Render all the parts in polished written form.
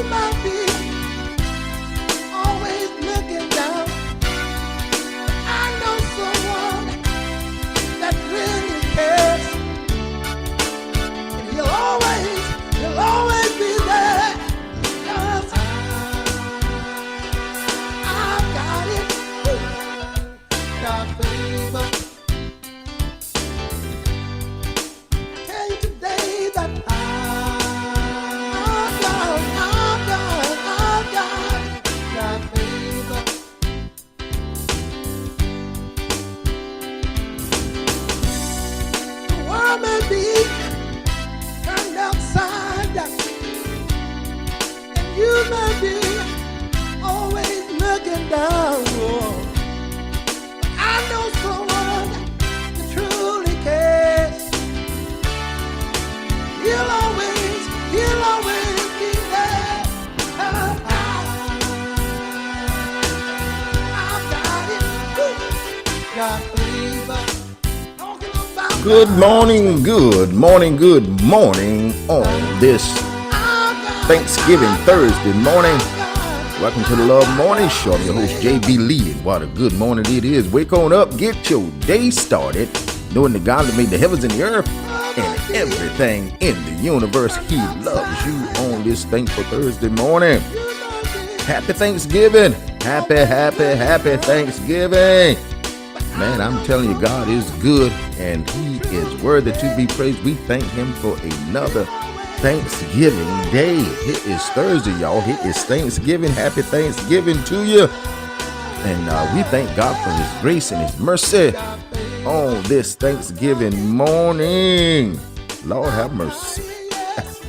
might be always looking down. I know someone that really cares. And he'll always be there. 'Cause I've got it. God favor. Tell you today that I've got God favor. The world may be turned upside down, and you may be always looking down. I know someone that truly cares. He'll always be there. I've got it. God favor. Talking about Good morning on this Thanksgiving Thursday morning. Welcome to the Love Morning Show. I'm your host, J.B. Lee. And what a good morning it is. Wake on up, get your day started, knowing the God that made the heavens and the earth and everything in the universe. He loves you on this thankful Thursday morning. Happy Thanksgiving. Happy Thanksgiving. Man, I'm telling you, God is good and He is worthy to be praised. We thank Him for another Thanksgiving day. It is Thursday, y'all. It is Thanksgiving. Happy Thanksgiving to you. And we thank God for His grace and His mercy on this Thanksgiving morning. Lord have mercy.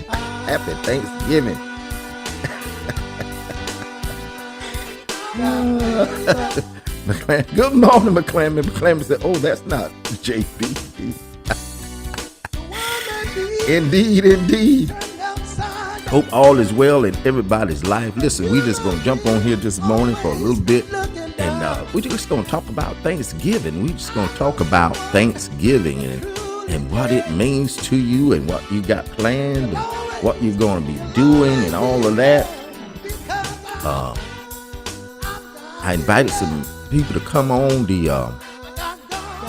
Happy Thanksgiving. Good morning, McClammy. McClammy said, oh, that's not JB. Indeed. Hope all is well in everybody's life. Listen, we just going to jump on here this morning for a little bit. And we're just going to talk about Thanksgiving. We're just going to talk about Thanksgiving and what it means to you and what you got planned and what you're going to be doing and all of that. I invited some people to come on the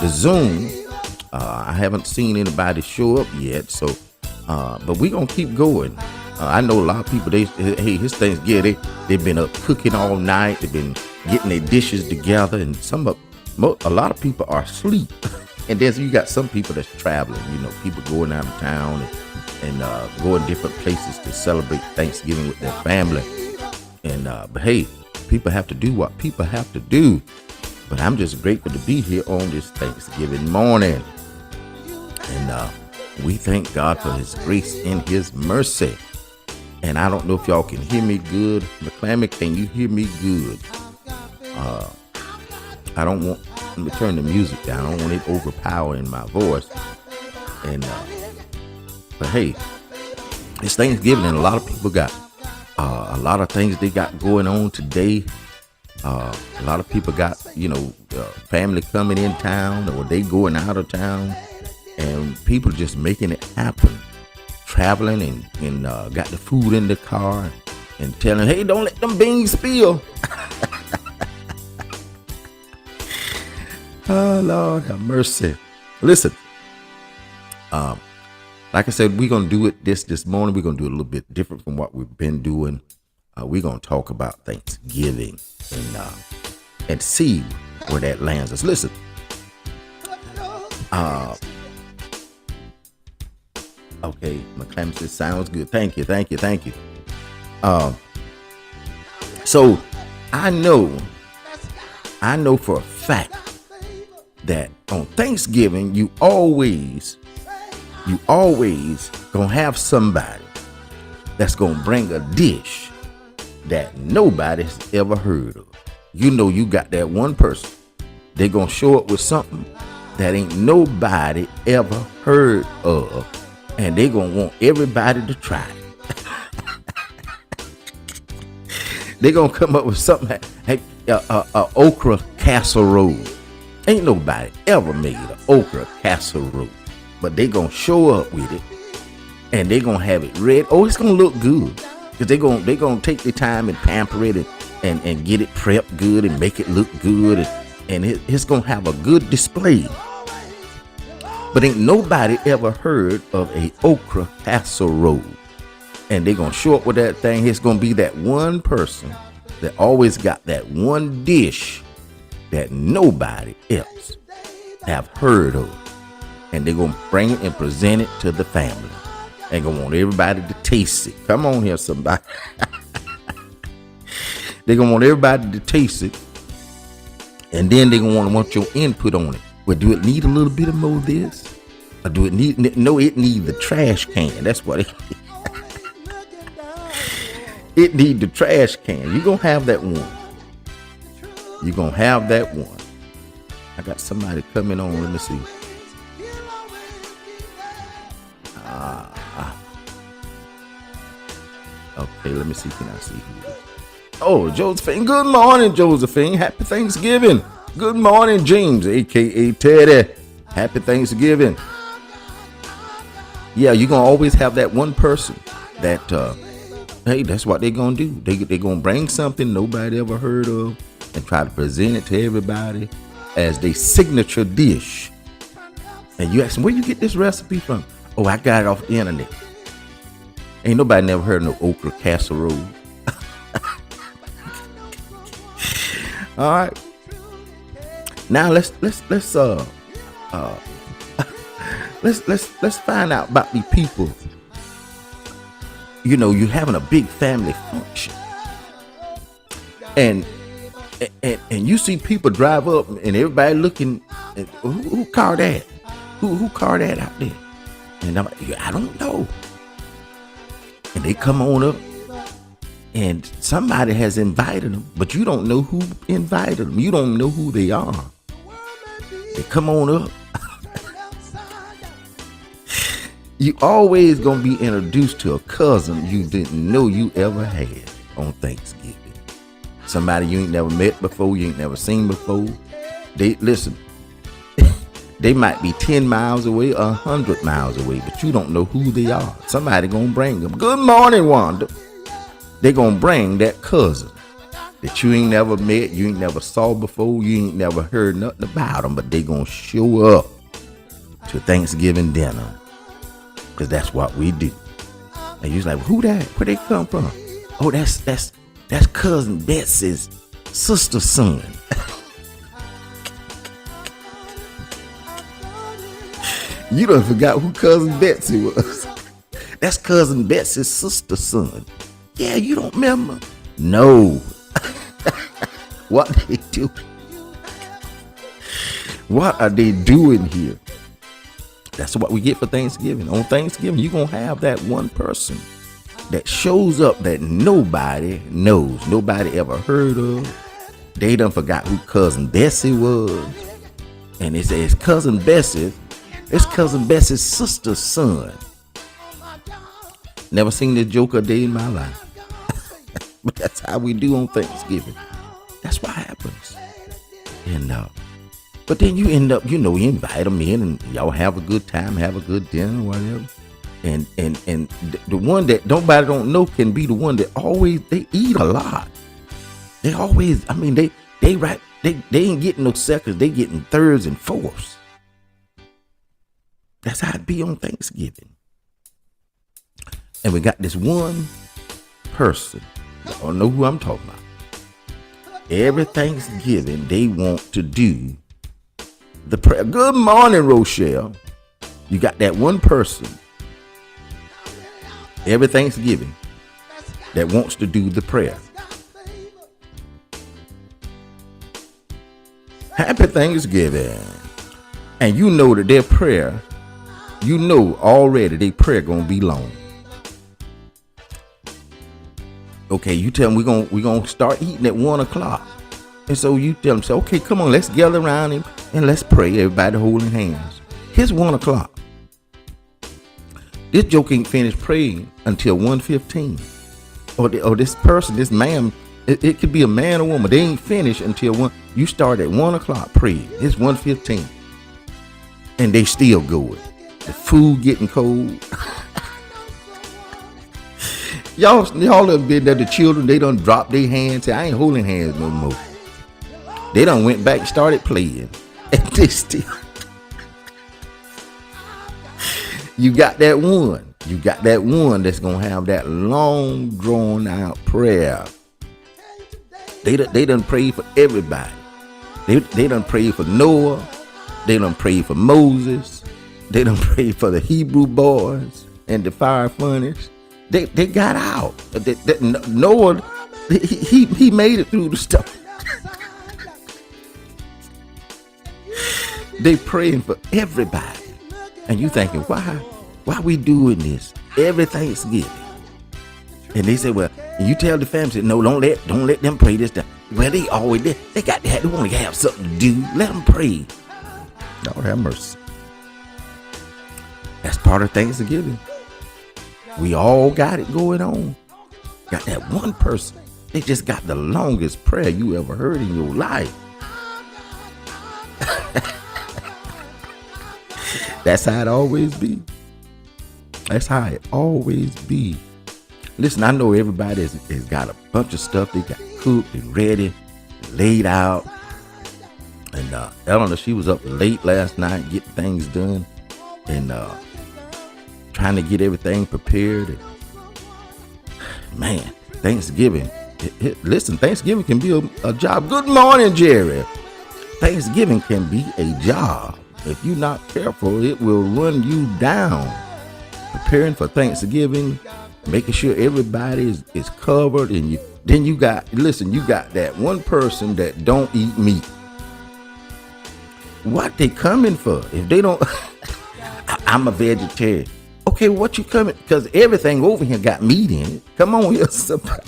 Zoom. I haven't seen anybody show up yet, so but we're gonna keep going. I know a lot of people, his Thanksgiving, they've been up cooking all night, they've been getting their dishes together, and a lot of people are asleep. And then so you got some people that's traveling, people going out of town and going different places to celebrate Thanksgiving with their family. And but hey, people have to do what people have to do. But I'm just grateful to be here on this Thanksgiving morning. And we thank God for His grace and His mercy. And I don't know if y'all can hear me good. McClammy, can you hear me good? Let me turn the music down. I don't want it overpowering my voice. And but hey, it's Thanksgiving and a lot of people got a lot of things they got going on today. A lot of people got, family coming in town or they going out of town, and people just making it happen, traveling and got the food in the car and telling, hey, don't let them beans spill. Oh, Lord have mercy. Listen, like I said, we're going to do it this morning. We're going to do it a little bit different from what we've been doing. We're going to talk about Thanksgiving and see where that lands us. Listen, okay, McClammy says, sounds good. Thank you. So I know for a fact that on Thanksgiving, you always gonna have somebody that's gonna bring a dish that nobody's ever heard of. You got that one person. They're gonna show up with something that ain't nobody ever heard of, and they gonna want everybody to try it. They're gonna come up with something like okra casserole. Ain't nobody ever made an okra casserole, but they gonna show up with it, and they gonna have it ready. Oh, it's gonna look good. Because they gonna take their time and pamper it and get it prepped good and make it look good, and it's gonna have a good display. But ain't nobody ever heard of a okra casserole. And they gonna show up with that thing. It's gonna be that one person that always got that one dish that nobody else have heard of. And they're gonna bring it and present it to the family. And gonna want everybody to taste it. Come on here, somebody. They're gonna want everybody to taste it. And then they're gonna want your input on it. Well, do it need a little bit of more of this? Or do it need, no, it need the trash can. That's what it it need the trash can. You're gonna have that one. You're gonna have that one. I got somebody coming on. Let me see. Okay, let me see. Can I see who? Oh, Josephine. Good morning, Josephine. Happy Thanksgiving. Good morning, James, aka Teddy. Happy Thanksgiving. Yeah, you're gonna always have that one person that hey, that's what they're gonna do. They're gonna bring something nobody ever heard of and try to present it to everybody as their signature dish. And you ask them, where you get this recipe from? Oh, I got it off the internet. Ain't nobody never heard of no okra casserole. All right. Now let's find out about the people. You know, you're having a big family function, and you see people drive up, and everybody looking at who car that? Who car that out there? And I'm like, I don't know. And they come on up, and somebody has invited them, but you don't know who invited them. You don't know who they are. They come on up. You always gonna be introduced to a cousin you didn't know you ever had on Thanksgiving. Somebody you ain't never met before, you ain't never seen before. They listen. They might be 10 miles away, 100 miles away, but you don't know who they are. Somebody gonna bring them. Good morning, Wanda. They gonna bring that cousin that you ain't never met, you ain't never saw before, you ain't never heard nothing about them, but they gonna show up to Thanksgiving dinner, because that's what we do. And you're like, who that? Where they come from? Oh, that's cousin Betsy's sister son. You done forgot who cousin Betsy was. That's cousin Betsy's sister son. Yeah, you don't remember? No. What they do? What are they doing here? That's what we get for Thanksgiving. On Thanksgiving, you're going to have that one person that shows up that nobody knows, nobody ever heard of. They done forgot who cousin Bessie was. And it says cousin Bessie. It's cousin Bessie's sister's son. Never seen this joke a day in my life. But that's how we do on Thanksgiving. That's what happens. And but then you end up, you invite them in and y'all have a good time, have a good dinner, whatever. And the one that nobody don't know can be the one that always, they eat a lot. They always, I mean, they ain't getting no seconds, they getting thirds and fourths. That's how it be on Thanksgiving. And we got this one person, I don't know who I'm talking about. Every Thanksgiving, they want to do the prayer. Good morning, Rochelle. You got that one person every Thanksgiving that wants to do the prayer. Happy Thanksgiving. And you know that their prayer, you know already their prayer gonna be long. Okay, you tell them we're gonna start eating at 1:00. And so you tell them, say, okay, come on, let's gather around him and let's pray, everybody holding hands. Here's 1:00. This joke ain't finished praying until 1:15. Or this person, this man, it could be a man or woman, they ain't finished until 1. You start at 1:00 praying. It's 1:15. And they still going. The food getting cold. Y'all done been there. The children, they done dropped their hands. Say, I ain't holding hands no more. They done went back and started playing. And they still. You got that one. You got that one that's going to have that long, drawn-out prayer. They done prayed for everybody. They done prayed for Noah. They done prayed for Moses. They done prayed for the Hebrew boys and the fire furnace. They got out. Noah, he made it through the stuff. They praying for everybody. And you thinking, why we doing this every Thanksgiving? And they say, well, you tell the family, no, don't let them pray this time. Well, they always did. They want to have something to do. Let them pray. Lord have mercy. That's part of Thanksgiving. We all got it going on. Got that one person. They just got the longest prayer you ever heard in your life. That's how it always be. That's how it always be. Listen, I know everybody has got a bunch of stuff they got cooked and ready, laid out. And Eleanor, she was up late last night getting things done and trying to get everything prepared. And, man, Thanksgiving. Listen, Thanksgiving can be a job. Good morning, Jerry. Thanksgiving can be a job. If you're not careful, it will run you down. Preparing for Thanksgiving, making sure everybody is covered, and you got that one person that don't eat meat. What they coming for? If they don't, I'm a vegetarian. Okay, what you coming? Because everything over here got meat in it. Come on here, somebody.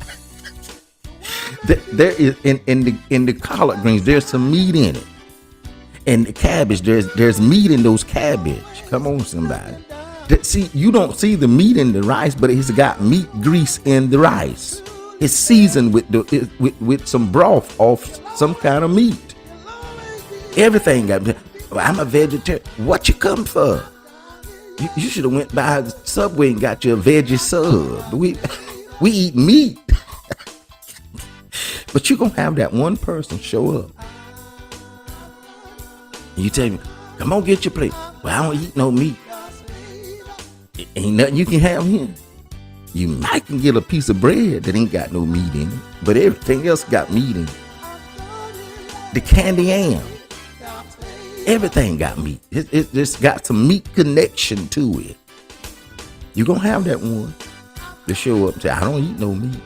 There is in the collard greens. There's some meat in it. And the cabbage, there's meat in those cabbage. Come on, somebody. See, you don't see the meat in the rice, but it's got meat grease in the rice. It's seasoned with some broth off some kind of meat. Everything got. I'm a vegetarian. What you come for? You should have went by the Subway and got your veggie sub. We eat meat. But you're gonna have that one person show up. You tell me, come on, get your plate. Well, I don't eat no meat. Ain't nothing you can have here. You might can get a piece of bread that ain't got no meat in it, but everything else got meat in it. The candy yam, everything got meat. It just got some meat connection to it. You gonna have that one to show up and say, I don't eat no meat.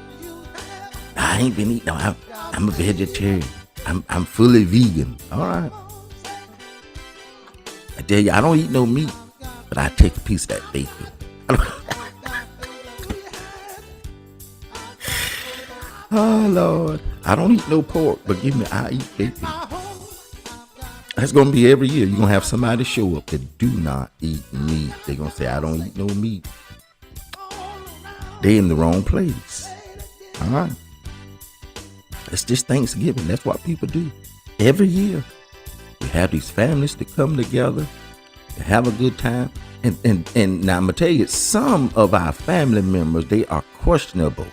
I ain't been eating. No, I'm a vegetarian. I'm fully vegan. All right. I tell you, I don't eat no meat, but I take a piece of that bacon. Oh, Lord. I don't eat no pork, but I eat bacon. That's going to be every year. You're going to have somebody show up that do not eat meat. They're going to say, I don't eat no meat. They're in the wrong place. All right. It's just Thanksgiving. That's what people do. Every year. We have these families that come together to have a good time. And now I'm going to tell you, some of our family members, they are questionable.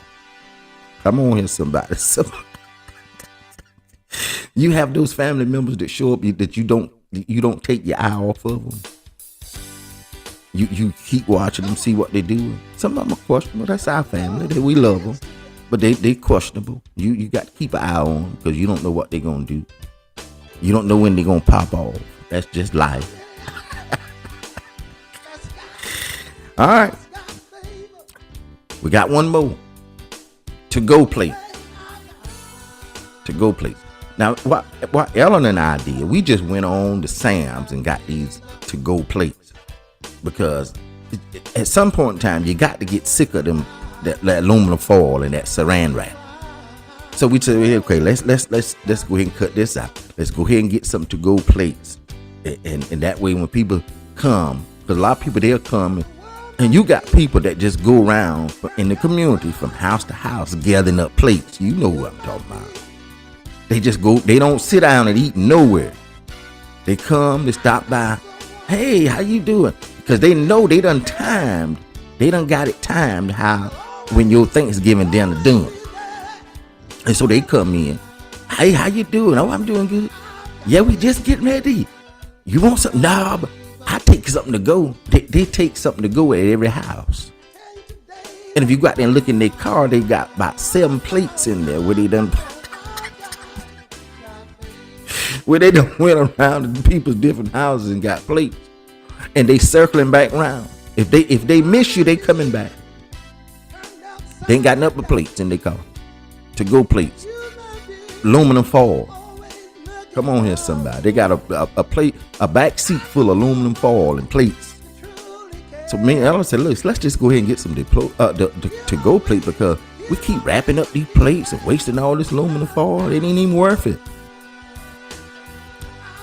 Come on here, somebody. You have those family members that show up that you don't take your eye off of them. You keep watching them, see what they do. Some of them are questionable. That's our family. We love them. But they questionable. You got to keep an eye on them because you don't know what they're going to do. You don't know when they're going to pop off. That's just life. All right. We got one more. To-go plate. To-go plate. Now, what Ellen and I did, we just went on to Sam's and got these to-go plates. Because at some point in time, you got to get sick of them, that aluminum foil and that saran wrap. So we said, okay, let's go ahead and cut this out. Let's go ahead and get some to-go plates. And that way when people come, because a lot of people, they'll come, and you got people that just go around in the community from house to house gathering up plates. You know what I'm talking about. They just go, they don't sit down and eat nowhere. They come, they stop by. Hey, how you doing? Because they know they done got it timed how when your Thanksgiving dinner done. And so they come in. Hey, how you doing? Oh, I'm doing good. Yeah, we just getting ready to eat. You want something? Nah, but I take something to go. They take something to go at every house. And if you go out there and look in their car, they got about 7 plates in there where they done went around to people's different houses and got plates. And they circling back around. If they miss you, they coming back. They ain't got nothing but plates in their car. To go plates. Aluminum foil. Come on here, somebody. They got a plate, a back seat full of aluminum foil and plates. So me and Ella said, look, let's just go ahead and get some to-go plate, because we keep wrapping up these plates and wasting all this aluminum foil. It ain't even worth it.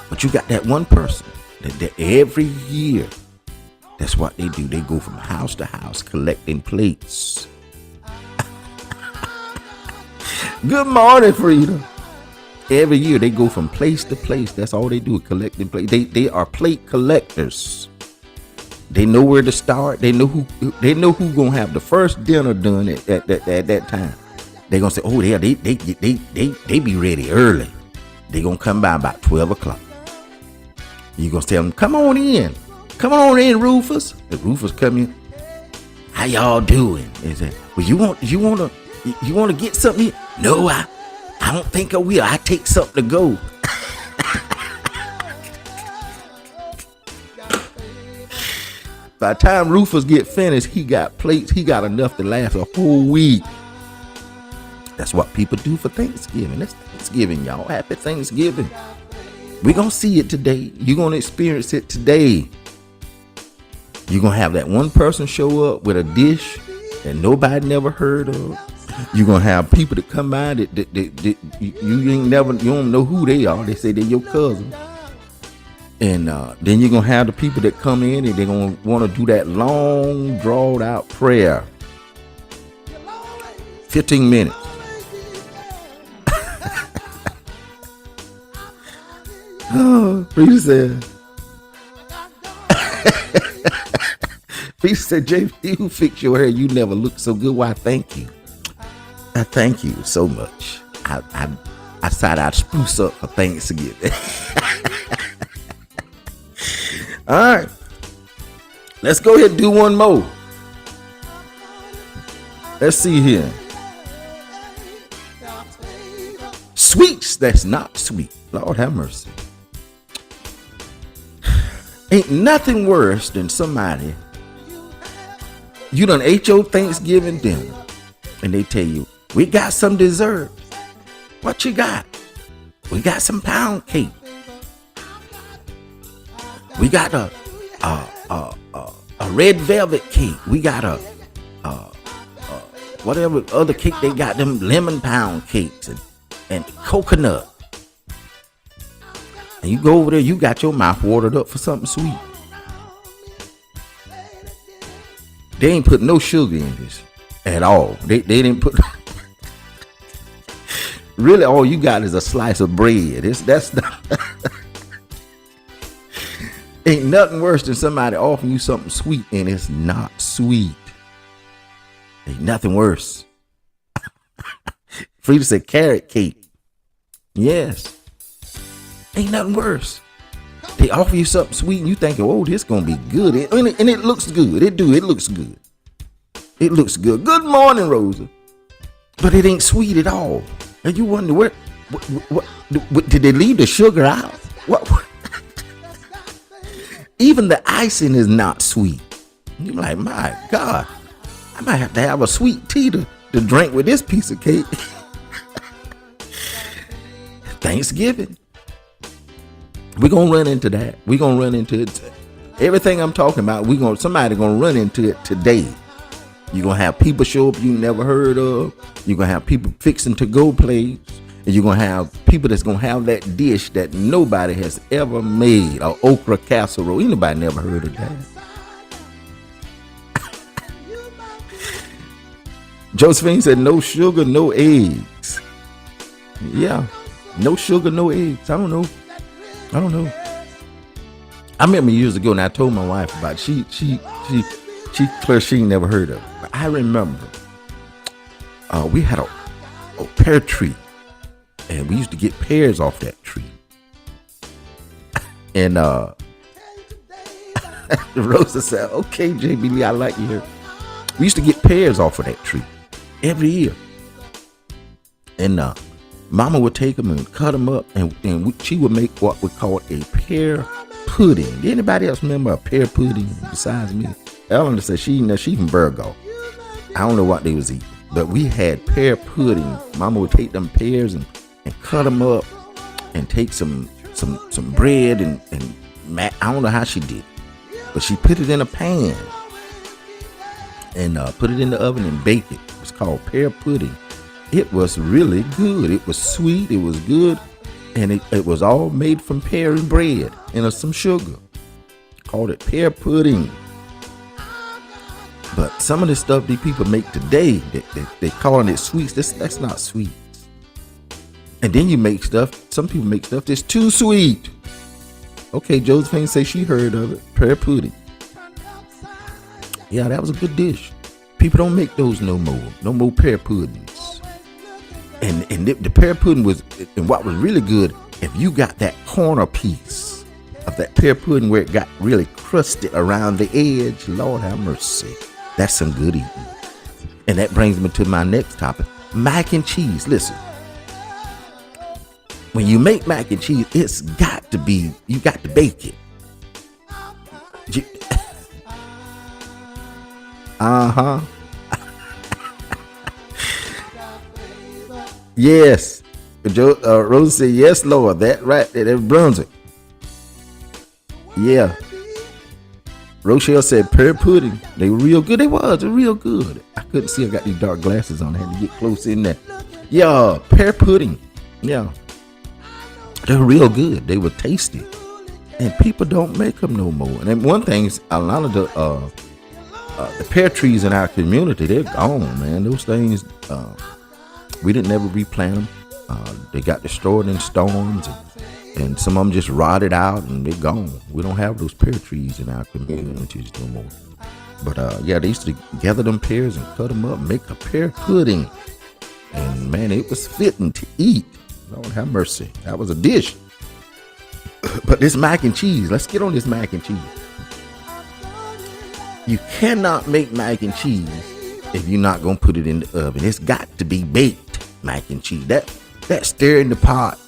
But you got that one person that every year, that's what they do. They go from house to house collecting plates. Good morning, Frida. Every year they go from place to place. That's all they do, collecting plates. They are plate collectors. They know where to start. They know who gonna have the first dinner done at that time. They gonna say, oh yeah, they be ready early. They gonna come by about 12 o'clock. You gonna tell them, come on in, Rufus. If Rufus come in, how y'all doing? They say, well, you want to get something? No, I don't think I will. I take something to go. By the time Rufus get finished, he got plates. He got enough to last a whole week. That's what people do for Thanksgiving. That's Thanksgiving, y'all. Happy Thanksgiving. We're going to see it today. You're going to experience it today. You're going to have that one person show up with a dish that nobody never heard of. You're going to have people that come by that you don't know who they are. They say they're your cousin. And then you're going to have the people that come in and they're going to want to do that long, drawn out prayer. 15 minutes. Oh, Peter said, JP, who fix your hair? You never look so good. Why, thank you. I thank you so much. I thought I'd spruce up for Thanksgiving. All right. Let's go ahead and do one more. Let's see here. Sweets that's not sweet. Lord have mercy. Ain't nothing worse than somebody, you done ate your Thanksgiving dinner and they tell you, we got some dessert. What you got? We got some pound cake. We got a red velvet cake. We got a whatever other cake they got, them lemon pound cakes and coconut. And you go over there, you got your mouth watered up for something sweet. They ain't put no sugar in this at all. They didn't put. Really, all you got is a slice of bread. That's not. Ain't nothing worse than somebody offering you something sweet and it's not sweet. Ain't nothing worse. Frida said carrot cake. Yes. Ain't nothing worse. They offer you something sweet and you thinking, oh, this gonna be good. And it looks good. It looks good. It looks good. Good morning, Rosa. But it ain't sweet at all. And you wonder what did they leave the sugar out? What? Even the icing is not sweet. You're like, my God, I might have to have a sweet tea to drink with this piece of cake. Thanksgiving. We're going to run into that. We're going to run into it. Everything I'm talking about, somebody going to run into it today. You're going to have people show up you never heard of. You're going to have people fixing to-go plates. And you're going to have people that's going to have that dish that nobody has ever made, an okra casserole. Anybody never heard of that? Josephine said, no sugar, no eggs. Yeah, no sugar, no eggs. I don't know. I remember years ago, and I told my wife about it. She clear she ain't never heard of it. But I remember we had a pear tree, and we used to get pears off that tree. And Rosa said, "Okay, JB Lee, I like you here." We used to get pears off of that tree every year, and Mama would take them and cut them up, and she would make what we call a pear pudding. Did anybody else remember a pear pudding besides me? Eleanor said she from Virgo. I don't know what they was eating, but we had pear pudding. Mama would take them pears and cut them up, and take some bread and I don't know how she did, but she put it in a pan and put it in the oven and bake it. It was called pear pudding. It was really good. It was sweet. It was good, and it was all made from pear and bread and some sugar. Called it pear pudding. But some of the stuff these people make today, they calling it sweets. That's not sweets. And then you make stuff. Some people make stuff that's too sweet. Okay, Josephine say she heard of it. Pear pudding. Yeah, that was a good dish. People don't make those no more. No more pear puddings. And the pear pudding was, and what was really good, if you got that corner piece of that pear pudding where it got really crusted around the edge, Lord have mercy. That's some good eating. And that brings me to my next topic, mac and cheese. Listen, when you make mac and cheese, it's got to be, you got to bake it. Uh-huh. Yes. Rosa said, yes, Lord. That right there, that Brunswick. Yeah. Rochelle said pear pudding. They were real good. They were real good. I couldn't see. I got these dark glasses on. I had to get close in there. Yeah, pear pudding. Yeah. They were real good. They were tasty. And people don't make them no more. And then one thing is, a lot of the pear trees in our community, they're gone, man. Those things, we didn't ever replant them. They got destroyed in storms, and some of them just rotted out and they're gone. We don't have those pear trees in our communities no more. But yeah, they used to gather them pears and cut them up and make a pear pudding. And man, it was fitting to eat. Lord have mercy. That was a dish. But this mac and cheese, let's get on this mac and cheese. You cannot make mac and cheese if you're not going to put it in the oven. It's got to be baked mac and cheese. That stir in the pot,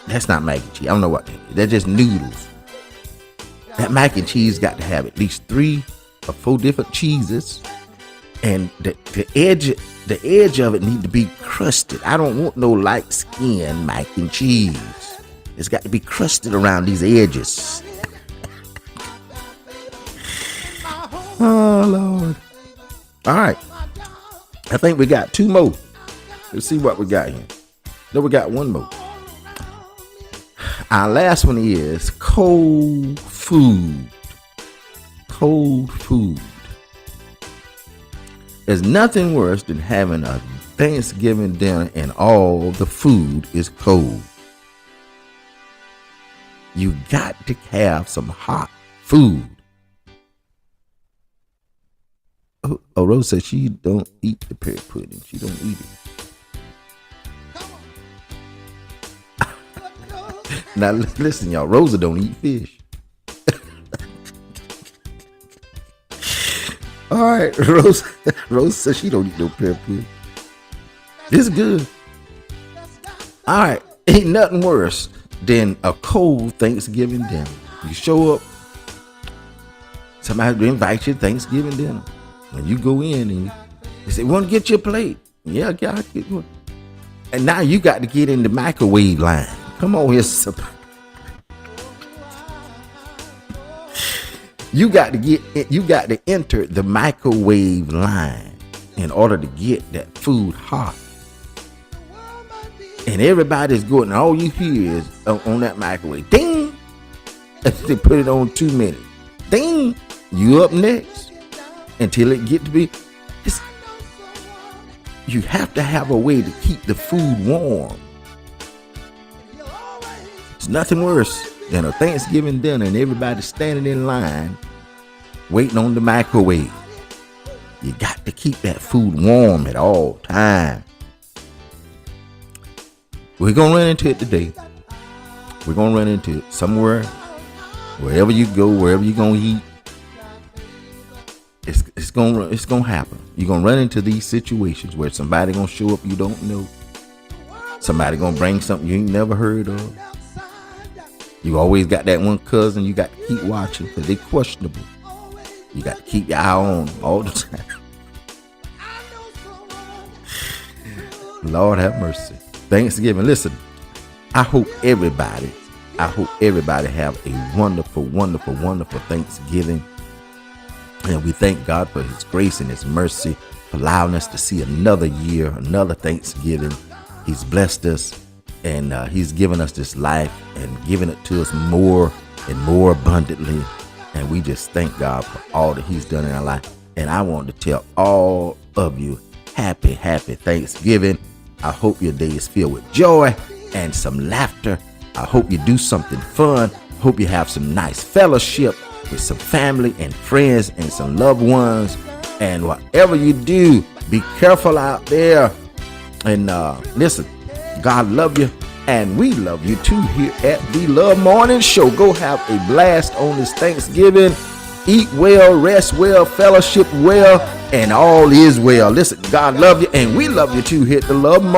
that's not mac and cheese. I don't know what that is. They're just noodles. That mac and cheese got to have at least 3 or 4 different cheeses. And the edge of it need to be crusted. I don't want no light skin mac and cheese. It's got to be crusted around these edges. Oh, Lord. All right. I think we got 2 more. Let's see what we got here. No, we got 1 more. Our last one is cold food. Cold food. There's nothing worse than having a Thanksgiving dinner and all the food is cold. You got to have some hot food. Oh, Rose says she don't eat the pear pudding. She don't eat it. Now listen, y'all. Rosa don't eat fish. All right, Rose says she don't eat no pear pudding. It's good. All right, ain't nothing worse than a cold Thanksgiving dinner. You show up, somebody invite you to Thanksgiving dinner, and you go in and you say, "Want to get your plate?" Yeah, I'll get one. And now you got to get in the microwave line. Come on here, You got to enter the microwave line in order to get that food hot. And everybody's going, and all you hear is on that microwave, ding! They put it on 2 minutes. Ding! You up next until it get to be. You have to have a way to keep the food warm. It's nothing worse than a Thanksgiving dinner and everybody standing in line waiting on the microwave. You got to keep that food warm at all times. We're going to run into it today. We're going to run into it somewhere, wherever you go, wherever you're going to eat. It's going to happen. You're going to run into these situations where somebody going to show up you don't know. Somebody going to bring something you ain't never heard of. You always got that one cousin you got to keep watching because they questionable. You got to keep your eye on them all the time. Lord have mercy. Thanksgiving. Listen, I hope everybody have a wonderful, wonderful, wonderful Thanksgiving. And we thank God for his grace and his mercy for allowing us to see another year, another Thanksgiving. He's blessed us and he's given us this life and given it to us more and more abundantly. And we just thank God for all that he's done in our life. And I want to tell all of you, happy Thanksgiving. I hope your day is filled with joy and some laughter. I hope you do something fun. Hope you have some nice fellowship with some family and friends and some loved ones. And whatever you do, be careful out there. And listen, God love you. And we love you too here at the Love Morning Show. Go have a blast on this Thanksgiving. Eat well, rest well, fellowship well, and all is well. Listen, God love you, and we love you too here at the Love Morning Show.